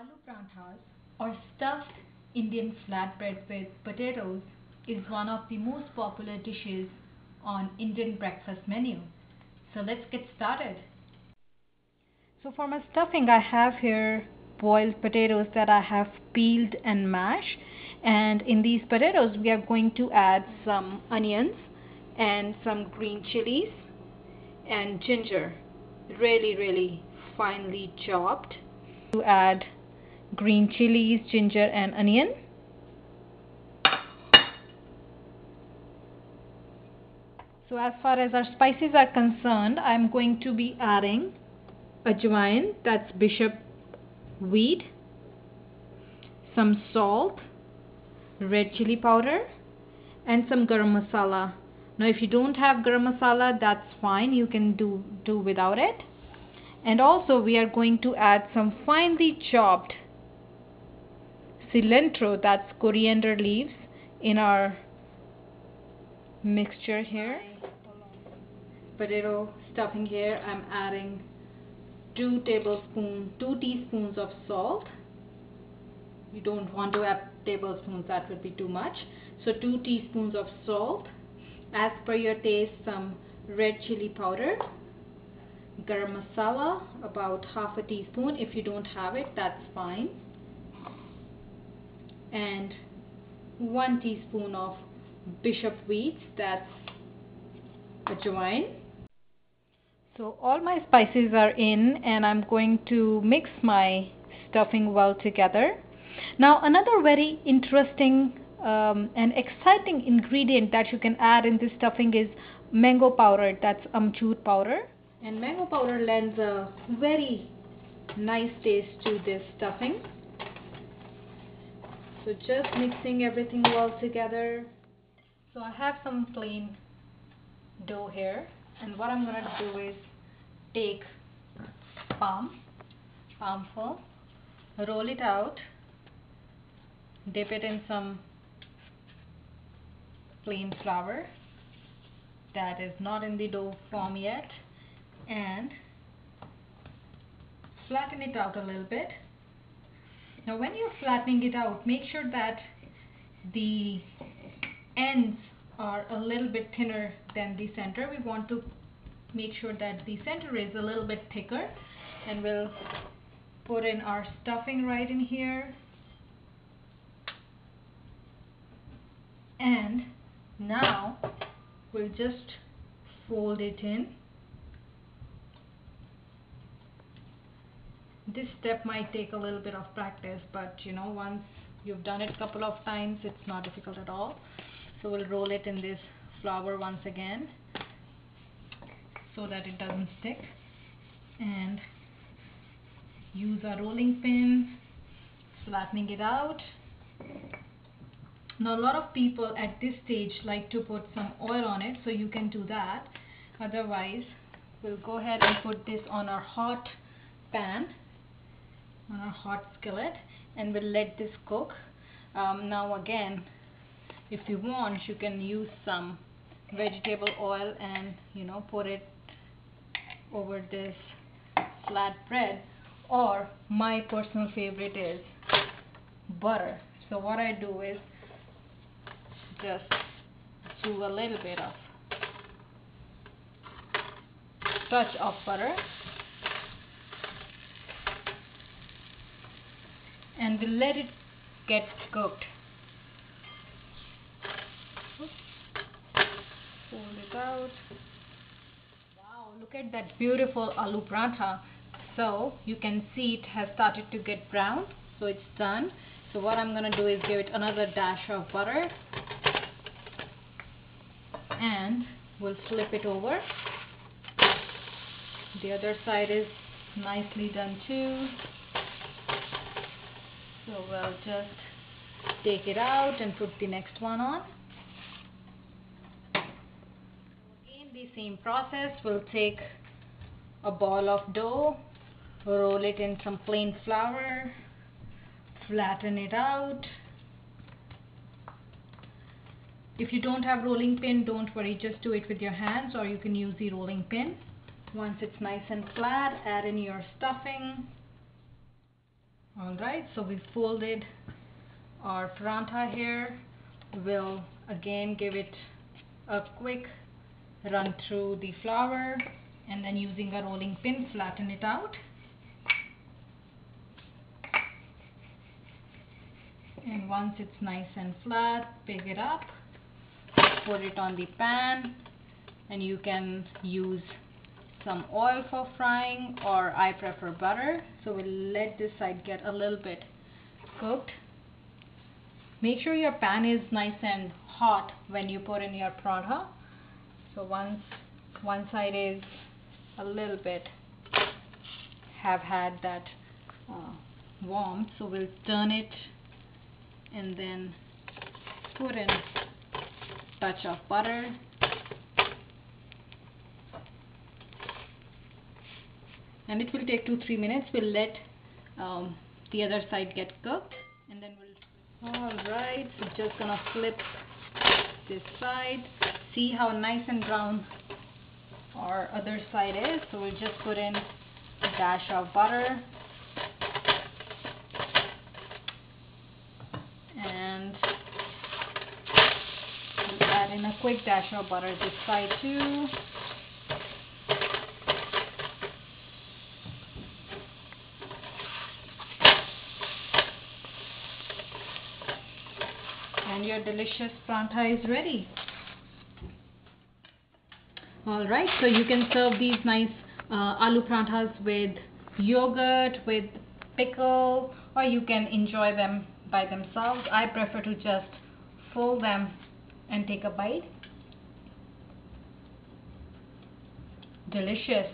Aloo paranthas or stuffed Indian flatbread with potatoes is one of the most popular dishes on Indian breakfast menu. So let's get started. So for my stuffing I have here boiled potatoes that I have peeled and mashed, and in these potatoes we are going to add some onions and some green chilies and ginger, really finely chopped. To add green chilies, ginger and onion. So as far as our spices are concerned, I'm going to be adding ajwain, that's bishop weed, some salt, red chili powder and some garam masala. Now if you don't have garam masala, that's fine, you can do without it. And also we are going to add some finely chopped cilantro, that's coriander leaves, in our mixture here. Potato stuffing here, I'm adding 2 teaspoons of salt. You don't want to add tablespoons, that would be too much. So 2 teaspoons of salt, as per your taste some red chili powder, garam masala about half a teaspoon. If you don't have it, that's fine, and 1 teaspoon of bishop weeds, that's ajwain. So all my spices are in and I'm going to mix my stuffing well together. Now another very interesting and exciting ingredient that you can add in this stuffing is mango powder, that's amchur powder. And mango powder lends a very nice taste to this stuffing. So just mixing everything well together. So I have some plain dough here, and what I'm going to do is take palmful, roll it out, dip it in some plain flour that is not in the dough form yet, and flatten it out a little bit. Now when you're flattening it out, make sure that the ends are a little bit thinner than the center. We want to make sure that the center is a little bit thicker, and we'll put in our stuffing right in here. And now we'll just fold it in. This step might take a little bit of practice, but you know, once you've done it a couple of times, it's not difficult at all. So we'll roll it in this flour once again so that it doesn't stick, and use a rolling pin, flattening it out. Now a lot of people at this stage like to put some oil on it, so you can do that. Otherwise we'll go ahead and put this on our hot pan, on our hot skillet, and we'll let this cook. Now again, if you want, you can use some vegetable oil and put it over this flat bread, or my personal favorite is butter. So what I do is just do a little bit of touch of butter, and we'll let it get cooked. Fold it out. Wow, look at that beautiful aloo paratha. So you can see it has started to get brown, so it's done. So what I'm going to do is give it another dash of butter, and we'll flip it over. The other side is nicely done too. So we'll just take it out and put the next one on. Again, the same process. We'll take a ball of dough, roll it in some plain flour, flatten it out. If you don't have rolling pin, don't worry, just do it with your hands, or you can use the rolling pin. Once it's nice and flat, add in your stuffing. Alright, so we folded our parantha here. We'll again give it a quick run through the flour and then using a rolling pin flatten it out. And once it's nice and flat, pick it up, put it on the pan, and you can use some oil for frying, or I prefer butter. So we'll let this side get a little bit cooked. Make sure your pan is nice and hot when you put in your paratha. So once one side is a little bit have had that warmth, so we'll turn it and then put in a touch of butter. And it will take 2-3 minutes. We'll let the other side get cooked, and then we'll. Alright, so just gonna flip this side. See how nice and brown our other side is. So we'll just put in a dash of butter, and we'll add in a quick dash of butter this side too. And your delicious parantha is ready. Alright, so you can serve these nice aloo paranthas with yogurt, with pickle, or you can enjoy them by themselves. I prefer to just fold them and take a bite. Delicious.